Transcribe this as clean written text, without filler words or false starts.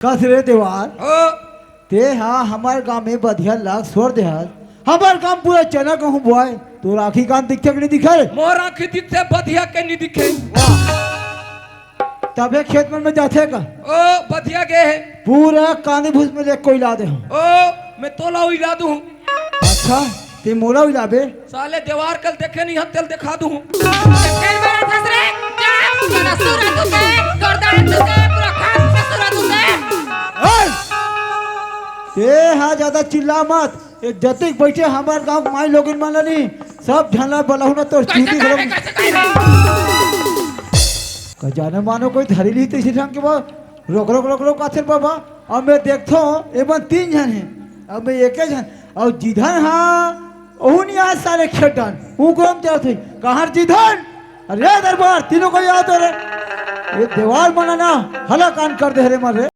कसरे देवार ओ ते हाँ हमारे गांव में बधिया लाख स्वर देहात हमारे गांव पूरा चना कहूँ बुआई तो राखी कान दिखे कि नहीं दिखे मोर आँखी दिखते बधिया के नहीं दिखे। तबे खेत में जाते का ओ बधिया गए है पूरा कानी भूस में ले कोई ला दे हूँ। ओ मैं तोला उड़ा दूं। अच्छा ते मोला उला बे साले दीवार कल देखे नहीं हम तेल दिखा दूं। तेल मेरा ससुरे जा मेरा सुरा तुझे गर्दन तुझे पूरा खान पे सुरा तुझे। ते हाँ ज्यादा चिल्ला मत ये जतिक बैठे हमारे गांव माई लोगिन माननी सब झला बलाहु ना तो चीटी गरम जाने मानो कोई धरी ली तीसरी ढंग के बाद रोक रोक रोक रोक आते बाबा अब मैं देखता हूँ एवं 3 जन हैं अब मैं एक जन और जिधन हाँ ओहु नहीं आज सारे खेटन वो कौन जाते कहाँ जिधन अरे दरबार तीनों को याद हो रहे ये दीवार बनाना हला कान कर दे रे मरे।